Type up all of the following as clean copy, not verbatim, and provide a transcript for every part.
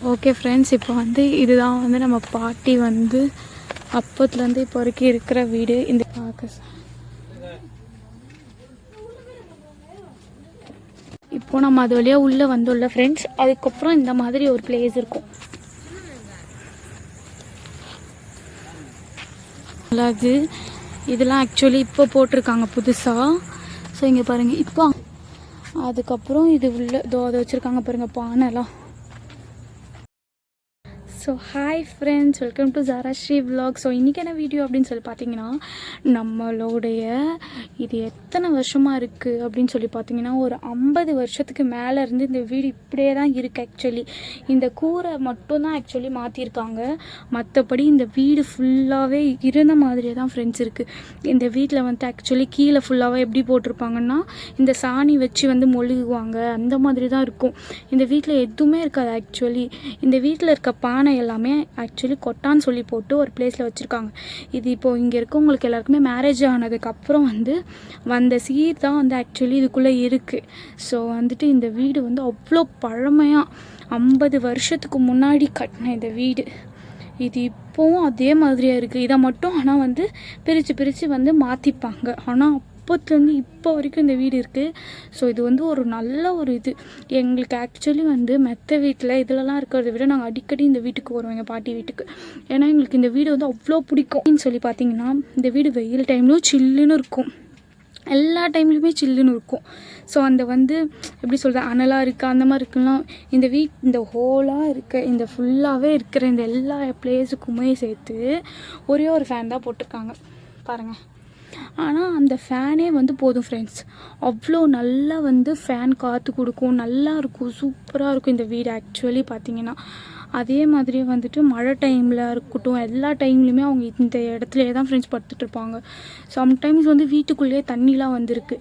Okay friends, இப்போ வந்து இதுதான் வந்து நம்ம பாட்டி வந்து அப்பத்துலேருந்து இப்போ வரைக்கும் இருக்கிற வீடு. இந்த இப்போ நம்ம அது வழியாக உள்ளே வந்துள்ள ஃப்ரெண்ட்ஸ். அதுக்கப்புறம் இந்த மாதிரி ஒரு பிளேஸ் இருக்கும். அது இதெல்லாம் ஆக்சுவலி இப்போ போட்டிருக்காங்க புதுசாக. ஸோ இங்கே பாருங்கள். இப்போ அதுக்கப்புறம் இது உள்ள அதை வச்சுருக்காங்க பாருங்கள், பானைலாம். So hi friends, welcome to Jarashree vlog. So இன்றைக்கி என்ன வீடியோ அப்படின்னு சொல்லி பார்த்தீங்கன்னா, நம்மளுடைய இது எத்தனை வருஷமாக இருக்குது அப்படின்னு சொல்லி பார்த்தீங்கன்னா, ஒரு 50 வருஷத்துக்கு மேலே இருந்து இந்த வீடு இப்படியே தான் இருக்குது. ஆக்சுவலி இந்த கூரை மட்டும்தான் ஆக்சுவலி மாற்றிருக்காங்க. மற்றபடி இந்த வீடு ஃபுல்லாகவே இருந்த மாதிரியே தான் ஃப்ரெண்ட்ஸ் இருக்குது. இந்த வீட்டில் வந்து ஆக்சுவலி கீழே ஃபுல்லாகவே எப்படி போட்டிருப்பாங்கன்னா, இந்த சாணி வச்சு வந்து மொழுகுவாங்க, அந்த மாதிரி தான் இருக்கும். இந்த வீட்டில் எதுவுமே இருக்காது. ஆக்சுவலி இந்த வீட்டில் இருக்க பானை எல்லாமே ஆக்சுவலி கொட்டான்னு சொல்லி போட்டு ஒரு பிளேஸில் வச்சுருக்காங்க. இது இப்போது இங்கே இருக்கவங்களுக்கு எல்லாருக்குமே மேரேஜ் ஆனதுக்கப்புறம் வந்து வந்த சீர் தான் வந்து ஆக்சுவலி இதுக்குள்ளே இருக்குது. ஸோ வந்துட்டு இந்த வீடு வந்து அவ்வளோ பழமையாக 50 வருஷத்துக்கு முன்னாடி கட்டின இந்த வீடு. இது இப்போவும் அதே மாதிரியாக இருக்குது. இதை மட்டும் ஆனால் வந்து பிரித்து வந்து மாற்றிப்பாங்க. ஆனால் அப்போத்துலேருந்து இப்போ வரைக்கும் இந்த வீடு இருக்குது. ஸோ இது வந்து ஒரு நல்ல ஒரு இது. எங்களுக்கு ஆக்சுவலி வந்து மெத்த வீட்டில் இதிலலாம் இருக்கிறத விட நாங்கள் அடிக்கடி இந்த வீட்டுக்கு வருவோம், எங்கள் பாட்டி வீட்டுக்கு. ஏன்னா எங்களுக்கு இந்த வீடு வந்து அவ்வளோ பிடிக்கும் சொல்லி பார்த்தீங்கன்னா, இந்த வீடு வெயில் டைம்லையும் சில்லுன்னு இருக்கும், எல்லா டைம்லையுமே சில்லுன்னு இருக்கும். ஸோ அந்த வந்து எப்படி சொல்கிறது, அனலாக இருக்குது அந்த மாதிரி இருக்குலாம். இந்த ஹோலாக இருக்க இந்த ஃபுல்லாகவே இருக்கிற இந்த எல்லா பிளேஸுக்குமே சேர்த்து ஒரே ஒரு ஃபேன் தான் போட்டிருக்காங்க பாருங்கள். ஆனால் அந்த ஃபேனே வந்து போதும் ஃப்ரெண்ட்ஸ். அவ்வளோ நல்லா வந்து ஃபேன் காற்று கொடுக்கும், நல்லா இருக்கும், சூப்பராக இருக்கும் இந்த வீடு ஆக்சுவலி பார்த்திங்கன்னா. அதே மாதிரி வந்துட்டு மழை டைமில் இருக்கட்டும், எல்லா டைம்லையுமே அவங்க இந்த இடத்துலையே தான் ஃப்ரெண்ட்ஸ் படுத்துட்ருப்பாங்க. சம்டைம்ஸ் வந்து வீட்டுக்குள்ளேயே தண்ணிலாம் வந்திருக்கு.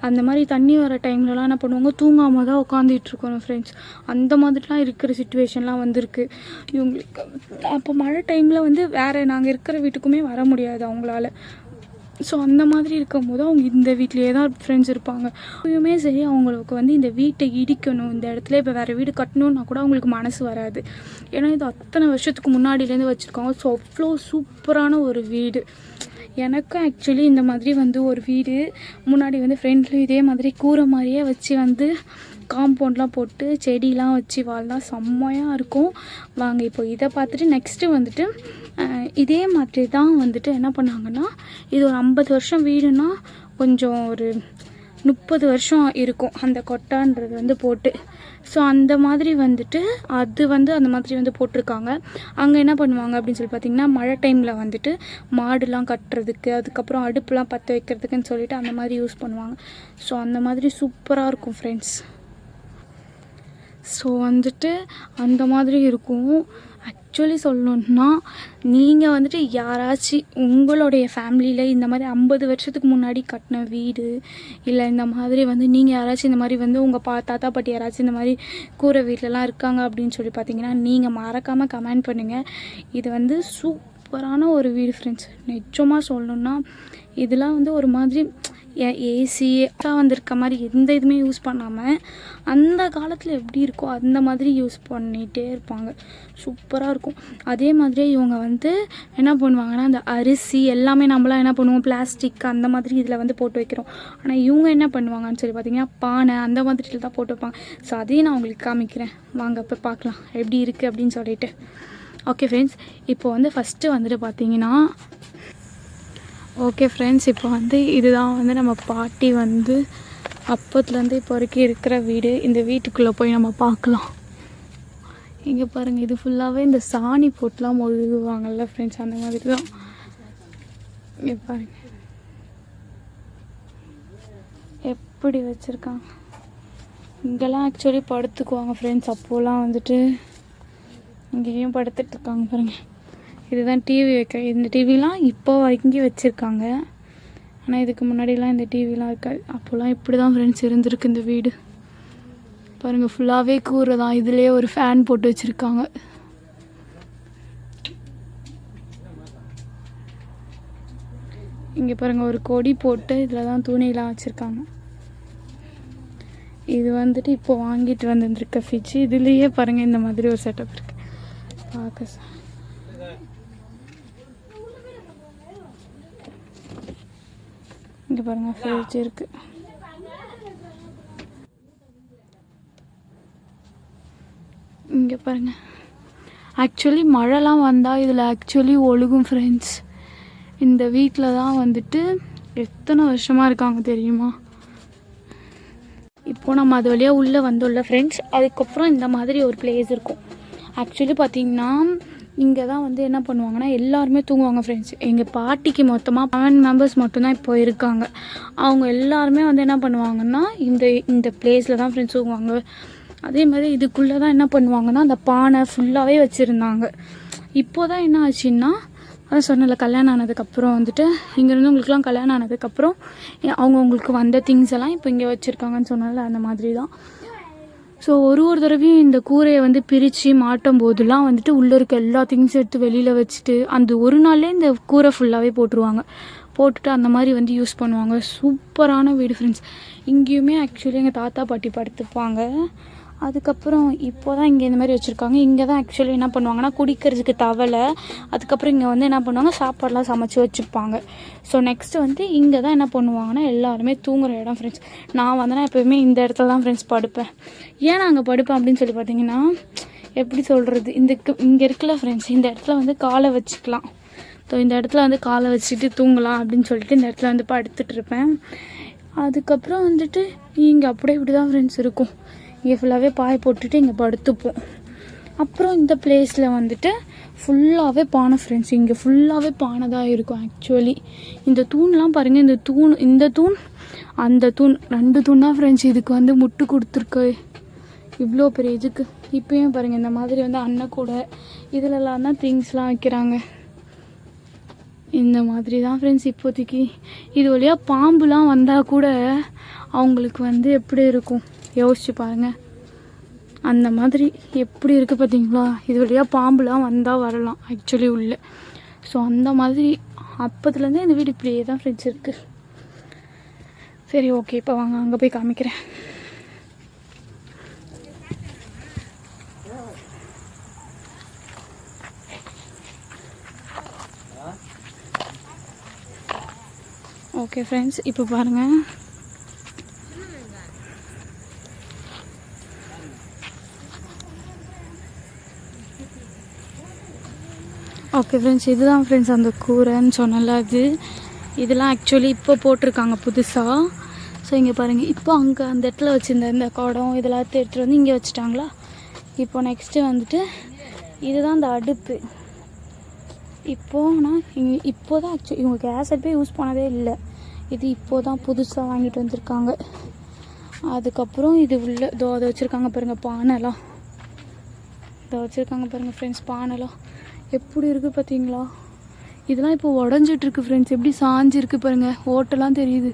அந்த மாதிரி தண்ணி வர டைம்லலாம் என்ன பண்ணுவாங்க, தூங்காமல் தான் உட்காந்துட்ருக்கணும் ஃப்ரெண்ட்ஸ். அந்த மாதிரிலாம் இருக்கிற சிச்சுவேஷன்லாம் வந்திருக்கு இவங்களுக்கு. அப்போ மழை டைமில் வந்து வேறு நாங்கள் இருக்கிற வீட்டுக்குமே வர முடியாது அவங்களால. ஸோ அந்த மாதிரி இருக்கும்போது அவங்க இந்த வீட்லேயே தான் ஃப்ரெண்ட்ஸ் இருப்பாங்க. எப்பயுமே சரி, அவங்களுக்கு வந்து இந்த வீட்டை இடிக்கணும், இந்த இடத்துல இப்போ வேறு வீடு கட்டணுன்னா கூட அவங்களுக்கு மனசு வராது. ஏன்னா இது அத்தனை வருஷத்துக்கு முன்னாடியிலேருந்து வச்சுருக்காங்க. ஸோ அவ்வளோ சூப்பரான ஒரு வீடு. எனக்கும் ஆக்சுவலி இந்த மாதிரி வந்து ஒரு வீடு முன்னாடி வந்து ஃப்ரெண்ட்லேயும் இதே மாதிரி கூரை மாதிரியே வச்சு வந்து காம்பவுண்ட்லாம் போட்டு செடிலாம் வச்சு வாழ்ந்தால் செம்மையாக இருக்கும். வாங்க இப்போ இதை பார்த்துட்டு நெக்ஸ்ட்டு வந்துட்டு இதே மாதிரி தான் வந்துட்டு என்ன பண்ணாங்கன்னா, இது ஒரு 50 வருஷம் வீடுனா கொஞ்சம் ஒரு 30 வருஷம் இருக்கும் அந்த கொட்டான்றது வந்து போட்டு. ஸோ அந்த மாதிரி வந்துட்டு அது வந்து அந்த மாதிரி வந்து போட்டிருக்காங்க. அங்கே என்ன பண்ணுவாங்க அப்படின்னு சொல்லி பார்த்திங்கன்னா, மழை டைமில் வந்துட்டு மாடுலாம் கட்டுறதுக்கு, அதுக்கப்புறம் அடுப்புலாம் பற்ற வைக்கிறதுக்குன்னு சொல்லிட்டு அந்த மாதிரி யூஸ் பண்ணுவாங்க. ஸோ அந்த மாதிரி சூப்பராக இருக்கும் ஃப்ரெண்ட்ஸ். ஸோ வந்துட்டு அந்த மாதிரி இருக்கும். ஆக்சுவலி சொல்லணுன்னா, நீங்கள் வந்துட்டு யாராச்சும் உங்களுடைய ஃபேமிலியில் இந்த மாதிரி 50 வருஷத்துக்கு முன்னாடி கட்டின வீடு, இல்லை இந்த மாதிரி வந்து நீங்கள் யாராச்சும் இந்த மாதிரி வந்து உங்கள் தாத்தா பாட்டி யாராச்சும் இந்த மாதிரி கூரை வீட்டிலலாம் இருக்காங்க அப்படின்னு சொல்லி பார்த்தீங்கன்னா, நீங்கள் மறக்காமல் கமெண்ட் பண்ணுங்கள். இது வந்து சூப்பரான ஒரு வீடு ஃப்ரெண்ட்ஸ். நிஜமாக சொல்லணுன்னா இதெல்லாம் வந்து ஒரு மாதிரி ஏசி வந்திருக்க மாதிரி எந்த இதுவுமே யூஸ் பண்ணாமல் அந்த காலத்தில் எப்படி இருக்கோ அந்த மாதிரி யூஸ் பண்ணிகிட்டே இருப்பாங்க. சூப்பராக இருக்கும். அதே மாதிரியே இவங்க வந்து என்ன பண்ணுவாங்கன்னா, அந்த அரிசி எல்லாமே நம்மளாம் என்ன பண்ணுவோம், பிளாஸ்டிக் அந்த மாதிரி இதில் வந்து போட்டு வைக்கிறோம். ஆனால் இவங்க என்ன பண்ணுவாங்கன்னு சொல்லி பார்த்திங்கன்னா, பானை அந்த மாதிரியில் தான் போட்டு வைப்பாங்க. ஸோ அதையும் நான் உங்களுக்கு காமிக்கிறேன், வாங்க இப்போ பார்க்கலாம் எப்படி இருக்குது அப்படின்னு சொல்லிட்டு. ஓகே ஃப்ரெண்ட்ஸ், இப்போ வந்து ஃபஸ்ட்டு வந்துட்டு பார்த்திங்கன்னா, ஓகே ஃப்ரெண்ட்ஸ், இப்போ வந்து இதுதான் வந்து நம்ம பாட்டி வந்து அப்பத்துலேருந்து இப்போ வரைக்கும் இருக்கிற வீடு. இந்த வீட்டுக்குள்ளே போய் நம்ம பார்க்கலாம். இங்கே பாருங்கள், இது ஃபுல்லாகவே இந்த சாணி போட்டுலாம் மொழுகுவாங்கள்ல ஃப்ரெண்ட்ஸ், அந்த மாதிரி தான். இங்கே பாருங்கள் எப்படி வச்சுருக்காங்க. இங்கெல்லாம் ஆக்சுவலி படுத்துக்குவாங்க ஃப்ரெண்ட்ஸ். அப்போலாம் வந்துட்டு இங்கேயும் படுத்துட்ருக்காங்க பாருங்கள். இதுதான் டிவி வைக்க. இந்த டிவிலாம் இப்போ வரைக்கும் வச்சுருக்காங்க. ஆனால் இதுக்கு முன்னாடிலாம் இந்த டிவிலாம் இருக்காது. அப்போல்லாம் இப்படி தான் ஃப்ரெண்ட்ஸ் இருந்திருக்கு இந்த வீடு. பாருங்கள், ஃபுல்லாகவே கூரை தான். இதுலேயே ஒரு ஃபேன் போட்டு வச்சுருக்காங்க. இங்கே பாருங்கள், ஒரு கொடி போட்டு இதில் தான் துணியெலாம் வச்சுருக்காங்க. இது வந்துட்டு இப்போ வாங்கிட்டு வந்துருக்க ஃப்ரிட்ஜ். இதுலேயே பாருங்கள் இந்த மாதிரி ஒரு செட்டப் இருக்குது. பார்க்க இங்கே பாருங்கள் ஃப்ரிட்ஜ் இருக்குது. இங்கே பாருங்கள். ஆக்சுவலி மழைலாம் வந்தால் இதில் ஆக்சுவலி ஒழுகும் ஃப்ரெண்ட்ஸ். இந்த வீட்டில் தான் வந்துட்டு எத்தனை வருஷமாக இருக்காங்க தெரியுமா. இப்போது நம்ம அது வழியாக உள்ளே வந்துள்ள ஃப்ரெண்ட்ஸ். அதுக்கப்புறம் இந்த மாதிரி ஒரு பிளேஸ் இருக்கும். ஆக்சுவலி பார்த்திங்கன்னா இங்கே தான் வந்து என்ன பண்ணுவாங்கன்னா எல்லாருமே தூங்குவாங்க ஃப்ரெண்ட்ஸ். எங்கள் பாட்டிக்கு மொத்தமாக 7 மெம்பர்ஸ் மட்டும்தான் இப்போ இருக்காங்க. அவங்க எல்லாருமே வந்து என்ன பண்ணுவாங்கன்னா இந்த பிளேஸில் தான் ஃப்ரெண்ட்ஸ் தூங்குவாங்க. அதே மாதிரி இதுக்குள்ளே தான் என்ன பண்ணுவாங்கன்னா அந்த பானை ஃபுல்லாகவே வச்சுருந்தாங்க. இப்போது தான் என்ன ஆச்சுன்னா அதான் சொன்னல, கல்யாணம் ஆனதுக்கப்புறம் வந்துட்டு இங்கேருந்து உங்களுக்குலாம் கல்யாணம் ஆனதுக்கப்புறம் அவங்கவுங்களுக்கு வந்த திங்ஸ் எல்லாம் இப்போ இங்கே வச்சுருக்காங்கன்னு சொன்னால அந்த மாதிரி தான். ஸோ ஒரு தடவையும் இந்த கூரையை வந்து பிரித்து மாட்டும் போதெல்லாம் வந்துட்டு உள்ளே இருக்க எல்லா திங்ஸும் எடுத்து வெளியில் வச்சுட்டு அந்த ஒரு நாள்லேயே இந்த கூரை ஃபுல்லாகவே போட்டுருவாங்க. போட்டுட்டு அந்த மாதிரி வந்து யூஸ் பண்ணுவாங்க. சூப்பரான வீடு ஃப்ரெண்ட்ஸ். இங்கேயுமே ஆக்சுவலி எங்கள் தாத்தா பாட்டி படுத்துப்பாங்க. அதுக்கப்புறம் இப்போ தான் இங்கே இந்த மாதிரி வச்சுருக்காங்க. இங்கே தான் ஆக்சுவலி என்ன பண்ணுவாங்கன்னா குடிக்கிறதுக்கு தவலை, அதுக்கப்புறம் இங்கே வந்து என்ன பண்ணுவாங்க சாப்பாடெலாம் சமைச்சி வச்சுப்பாங்க. ஸோ நெக்ஸ்ட்டு வந்து இங்கே தான் என்ன பண்ணுவாங்கன்னா எல்லாருமே தூங்குகிற இடம் ஃப்ரெண்ட்ஸ். நான் வந்தேன்னா எப்போயுமே இந்த இடத்துல தான் ஃப்ரெண்ட்ஸ் படுப்பேன். ஏன் நான் அங்கே படுப்பேன் அப்படின்னு சொல்லி பார்த்தீங்கன்னா, எப்படி சொல்கிறது, இங்கே இருக்குல்ல ஃப்ரெண்ட்ஸ், இந்த இடத்துல வந்து காலை வச்சுக்கலாம். ஸோ இந்த இடத்துல வந்து காலை வச்சுட்டு தூங்கலாம் அப்படின்னு சொல்லிட்டு இந்த இடத்துல வந்து படுத்துட்டு இருப்பேன். அதுக்கப்புறம் வந்துட்டு இங்கே அப்படியே இப்படி தான் ஃப்ரெண்ட்ஸ் இருக்கும். இங்கே ஃபுல்லாகவே பாய் போட்டுட்டு இங்கே படுத்துப்போம். அப்புறம் இந்த பிளேஸில் வந்துட்டு ஃபுல்லாகவே பானை ஃப்ரெண்ட்ஸ். இங்கே ஃபுல்லாகவே பானை தான் இருக்கும் ஆக்சுவலி. இந்த தூண்லாம் பாருங்கள், இந்த தூண் அந்த தூண் 2 தூண் தான் ஃப்ரெண்ட்ஸ் இதுக்கு வந்து முட்டு கொடுத்துருக்கு. இவ்வளோ பெரிய இதுக்கு இப்போயும் பாருங்கள் இந்த மாதிரி வந்து அண்ணன் கூட இதிலெல்லாம் தான் திங்ஸ்லாம் வைக்கிறாங்க. இந்த மாதிரி தான் ஃப்ரெண்ட்ஸ் இப்போதைக்கு. இது வழியாக பாம்புலாம் வந்தால் கூட அவங்களுக்கு வந்து எப்படி இருக்கும் யோசிச்சு பாருங்கள். அந்த மாதிரி எப்படி இருக்குது பார்த்தீங்களா. இது வழியாக பாம்புலாம் வந்தால் வரலாம் ஆக்சுவலி உள்ள. ஸோ அந்த மாதிரி அப்போதுலேருந்தே இந்த வீடு இப்படியே தான் ஃப்ரெண்ட்ஸ் இருக்குது. சரி ஓகே, இப்போ வாங்க அங்கே போய் காமிக்கிறேன். ஓகே ஃப்ரெண்ட்ஸ், இப்போ பாருங்கள். ஓகே ஃப்ரெண்ட்ஸ், இதுதான் ஃப்ரெண்ட்ஸ் அந்த கூரைன்னு சொன்னல அது. இதெல்லாம் ஆக்சுவலி இப்போ போட்டிருக்காங்க புதுசாக. ஸோ இங்கே பாருங்கள், இப்போ அங்கே அந்த இடத்துல வச்சுருந்த இந்த குடம் இதெல்லாம் எடுத்துகிட்டு வந்து இங்கே வச்சுட்டாங்களா. இப்போ நெக்ஸ்ட்டு வந்துட்டு இதுதான் அந்த அடுப்பு. இப்போனா இப்போ தான் ஆக்சுவலி இவங்க கேஸ் அடுப்பே யூஸ் பண்ணதே இல்லை. இது இப்போ தான் புதுசாக வாங்கிட்டு வந்திருக்காங்க. அதுக்கப்புறம் இது உள்ள அதை வச்சுருக்காங்க பாருங்கள் பானைலாம். இதை வச்சுருக்காங்க பாருங்கள் ஃப்ரெண்ட்ஸ் பானைலாம் எப்படி இருக்குது பார்த்தீங்களா. இதெல்லாம் இப்போ உடஞ்சிட்ருக்கு ஃப்ரெண்ட்ஸ். எப்படி சாஞ்சிருக்கு பாருங்கள், ஓட்டெல்லாம் தெரியுது.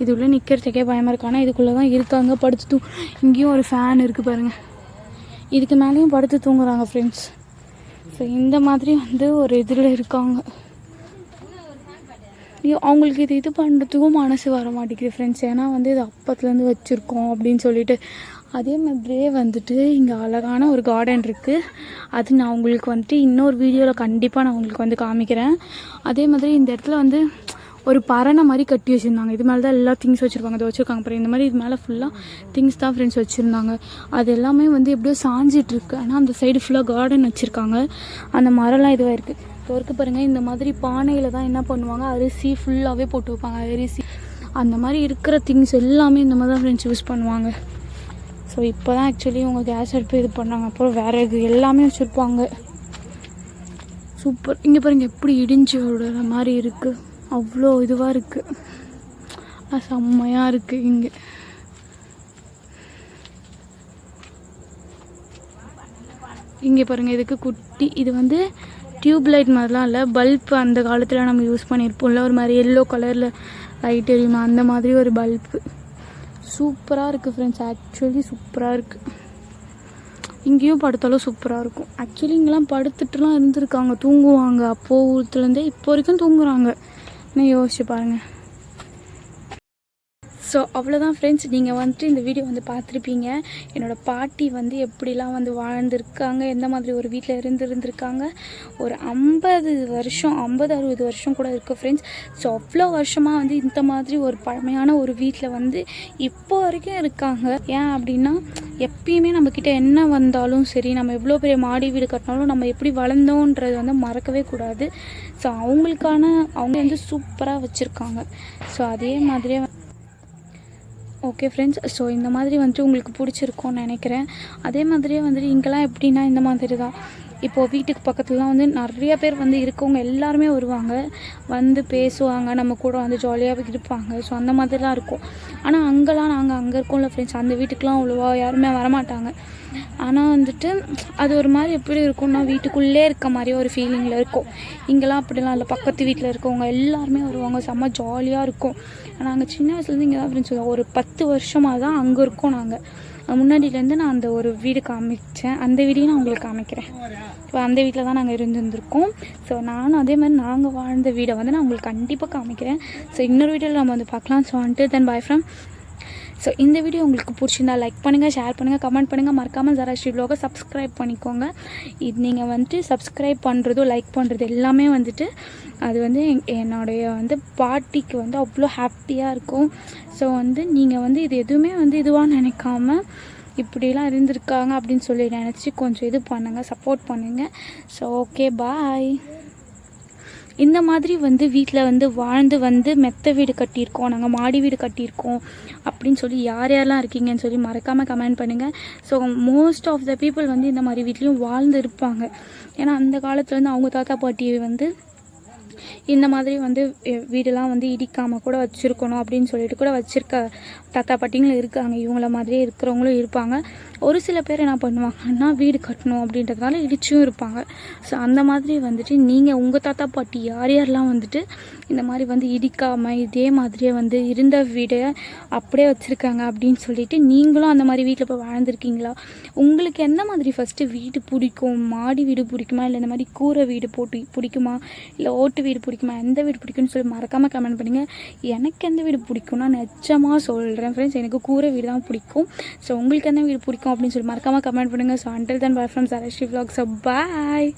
இது உள்ளே நிற்கிறதுக்கே பயமாக இருக்கு. ஆனால் இதுக்குள்ளே தான் இருக்காங்க படுத்து இங்கேயும் ஒரு ஃபேன் இருக்குது பாருங்கள். இதுக்கு மேலேயும் படுத்து தூங்குறாங்க ஃப்ரெண்ட்ஸ். ஸோ இந்த மாதிரி வந்து ஒரு இதில் இருக்காங்க. அவங்களுக்கு இது பண்ணுறதுக்கும் மனசு வர மாட்டேங்குது ஃப்ரெண்ட்ஸ். ஏன்னா வந்து இது அப்பத்துலேருந்து வச்சுருக்கோம் அப்படின்னு சொல்லிட்டு. அதே மாதிரியே வந்துட்டு இங்கே அழகான ஒரு கார்டன் இருக்குது. அது நான் உங்களுக்கு வந்துட்டு இன்னொரு வீடியோவில் கண்டிப்பாக நான் உங்களுக்கு வந்து காமிக்கிறேன். அதே மாதிரி இந்த இடத்துல வந்து ஒரு பரணை மாதிரி கட்டி வச்சுருந்தாங்க. இது மேலே தான் எல்லா திங்ஸ் வச்சுருப்பாங்க. அதை வச்சுருக்காங்க அப்புறம் இந்த மாதிரி இது மேலே ஃபுல்லாக திங்ஸ் தான் ஃப்ரெண்ட்ஸ் வச்சுருந்தாங்க. அது எல்லாமே வந்து எப்படியோ சாஞ்சிட்ருக்கு. ஆனால் அந்த சைடு ஃபுல்லாக கார்டன் வச்சுருக்காங்க. அந்த மரம்லாம் இதுவாக இருக்குது. தோற்கு பாருங்கள், இந்த மாதிரி பானையில் தான் என்ன பண்ணுவாங்க, அரிசி ஃபுல்லாகவே போட்டு வைப்பாங்க. அரிசி அந்த மாதிரி இருக்கிற திங்ஸ் எல்லாமே இந்த மாதிரி தான் ஃப்ரெண்ட்ஸ் யூஸ் பண்ணுவாங்க. ஸோ இப்போ தான் ஆக்சுவலி அவங்க கேஸ் அடுப்பு இது பண்ணாங்க. அப்புறம் விறகு எல்லாமே வச்சுருப்பாங்க. சூப்பர். இங்கே பாருங்கள் எப்படி இடிஞ்சு விடுற மாதிரி இருக்குது. அவ்வளோ இதுவாக இருக்குது. செம்மையாக இருக்குது இங்கே. இங்கே பாருங்கள், இதுக்கு குட்டி இது வந்து டியூப் லைட் மாதிரிலாம் இல்லை, பல்ப். அந்த காலத்தில் நம்ம யூஸ் பண்ணியிருப்போம்ல, ஒரு மாதிரி எல்லோ கலரில் லைட் எரியுமா, அந்த மாதிரி ஒரு பல்ப்பு. சூப்பராக இருக்குது ஃப்ரெண்ட்ஸ். ஆக்சுவலி சூப்பராக இருக்குது. இங்கேயும் படுத்தாலும் சூப்பராக இருக்கும். ஆக்சுவலி இங்கெல்லாம் படுத்துட்டுலாம் இருந்திருக்காங்க, தூங்குவாங்க. அப்போதுலேருந்தே இப்போ வரைக்கும் தூங்குறாங்க. இன்னும் யோசிச்சு பாருங்கள். ஸோ அவ்வளோதான் ஃப்ரெண்ட்ஸ், நீங்கள் வந்துட்டு இந்த வீடியோ வந்து பார்த்துருப்பீங்க. என்னோடய பாட்டி வந்து எப்படிலாம் வந்து வாழ்ந்துருக்காங்க, எந்த மாதிரி ஒரு வீட்டில் இருந்திருக்காங்க. ஒரு 50 வருஷம் 50-60 வருஷம் கூட இருக்குது ஃப்ரெண்ட்ஸ். ஸோ அவ்வளோ வருஷமாக வந்து இந்த மாதிரி ஒரு பழமையான ஒரு வீட்டில் வந்து இப்போ வரைக்கும் இருக்காங்க. ஏன் அப்படின்னா, எப்பயுமே நம்மக்கிட்ட என்ன வந்தாலும் சரி, நம்ம எவ்வளோ பெரிய மாடி வீடு கட்டினாலும் நம்ம எப்படி வளர்ந்தோன்றது வந்து மறக்கவே கூடாது. ஸோ அவங்க வந்து சூப்பராக வச்சுருக்காங்க. ஸோ அதே மாதிரியே ஓகே ஃப்ரெண்ட்ஸ், ஸோ இந்த மாதிரி வந்துட்டு உங்களுக்கு பிடிச்சிருக்கும்னு நினைக்கிறேன். அதே மாதிரியே வந்துட்டு இங்கெல்லாம் எப்படின்னா இந்த மாதிரி தான். இப்போது வீட்டுக்கு பக்கத்துலலாம் வந்து நிறைய பேர் வந்து இருக்கவங்க எல்லாருமே வருவாங்க, வந்து பேசுவாங்க, நம்ம கூட வந்து ஜாலியாக இருப்பாங்க. ஸோ அந்த மாதிரிலாம் இருக்கும். ஆனால் நாங்கள் அங்கே இருக்கோம்ல ஃப்ரெண்ட்ஸ், அந்த வீட்டுக்கெலாம் அவ்வளோவா யாருமே வரமாட்டாங்க. ஆனால் வந்துட்டு அது ஒரு மாதிரி எப்படி இருக்கும்னா, வீட்டுக்குள்ளே இருக்க மாதிரி ஒரு ஃபீலிங்கில் இருக்கும். இங்கெல்லாம் அப்படிலாம் இல்லை. பக்கத்து வீட்டில் இருக்கவங்க எல்லாருமே வருவாங்க, செம்ம ஜாலியாக இருக்கும். நாங்கள் சின்ன வயசுலேருந்து இங்கே தான் ஃப்ரெண்ட்ஸ், ஒரு 10 வருஷமாக தான் அங்கே இருக்கோம். நாங்கள் முன்னாடியிலேருந்து நான் அந்த ஒரு வீடு காமிச்சேன், அந்த வீடையும் நான் உங்களுக்கு காமிக்கிறேன். ஸோ அந்த வீட்டில் தான் நாங்கள் இருந்துருக்கோம். ஸோ நானும் அதே மாதிரி நாங்கள் வாழ்ந்த வீடை வந்து நான் உங்களுக்கு கண்டிப்பாக காமிக்கிறேன். ஸோ இன்னொரு வீடியோவில் நம்ம வந்து பார்க்கலாம். ஸோ வந்துட்டு தென் பாய் ஃப்ரம். ஸோ இந்த வீடியோ உங்களுக்கு பிடிச்சிருந்தா லைக் பண்ணுங்கள், ஷேர் பண்ணுங்கள், கமெண்ட் பண்ணுங்கள். மறக்காமல் ஜாராஸ்ரீ vlog சப்ஸ்கிரைப் பண்ணிக்கோங்க. இது நீங்கள் வந்துட்டு சப்ஸ்கிரைப் பண்ணுறதும் லைக் பண்ணுறது எல்லாமே வந்துட்டு அது வந்து என்னுடைய வந்து பாட்டிக்கு வந்து அவ்வளோ ஹாப்பியாக இருக்கும். ஸோ வந்து நீங்கள் வந்து இது எதுவுமே வந்து இதுவாக நினைக்காம இப்படிலாம் இருந்திருக்காங்க அப்படின்னு சொல்லி நினச்சி கொஞ்சம் இது பண்ணுங்கள், சப்போர்ட் பண்ணுங்கள். So okay bye. இந்த மாதிரி வந்து வீட்டில் வந்து வாழ்ந்து வந்து மெத்த வீடு கட்டியிருக்கோம், நாங்கள் மாடி வீடு கட்டியிருக்கோம் அப்படின்னு சொல்லி யாரெல்லாம் இருக்கீங்கன்னு சொல்லி மறக்காமல் கமெண்ட் பண்ணுங்கள். So most of the people வந்து இந்த மாதிரி வீட்லேயும் வாழ்ந்து இருப்பாங்க. ஏன்னா அந்த காலத்துலேருந்து அவங்க தாத்தா பாட்டியை வந்து இந்த மாதிரி வந்து வீடெல்லாம் வந்து இடிக்காமல் கூட வச்சுருக்கணும் அப்படின்னு சொல்லிட்டு கூட வச்சுருக்க தாத்தா பாட்டிங்களும் இருக்காங்க. இவங்கள மாதிரியே இருக்கிறவங்களும் இருப்பாங்க. ஒரு சில பேர் என்ன பண்ணுவாங்கன்னா, வீடு கட்டணும் அப்படின்றதுனால இடிச்சும் இருப்பாங்க. ஸோ அந்த மாதிரி வந்துட்டு நீங்கள் உங்கள் தாத்தா பாட்டி யாரெல்லாம் வந்துட்டு இந்த மாதிரி வந்து இடிக்காமல் இதே மாதிரியே வந்து இருந்த வீடை அப்படியே வச்சுருக்காங்க அப்படின்னு சொல்லிட்டு நீங்களும் அந்த மாதிரி வீட்டில் போய் வாழ்ந்துருக்கீங்களா? உங்களுக்கு எந்த மாதிரி ஃபஸ்ட்டு வீடு பிடிக்கும்? மாடி வீடு பிடிக்குமா, இல்லை இந்த மாதிரி கூரை வீடு போட்டு பிடிக்குமா, இல்லை ஓட்டு வீடு பிடிக்குமா, எந்த வீடு பிடிக்கும்னு சொல்லி மறக்காமல் கமெண்ட் பண்ணுங்கள். எனக்கு எந்த வீடு பிடிக்கும்னா நிஜமாக சொல்கிறேன் ஃப்ரெண்ட்ஸ், எனக்கு கூரை வீடு தான் பிடிக்கும். ஸோ உங்களுக்கு எந்த வீடு பிடிக்கும் அப்படின்னு சொல்லி மறக்காமல் கமெண்ட் பண்ணுங்கள். So until then bye from Jarashree vlog. So bye.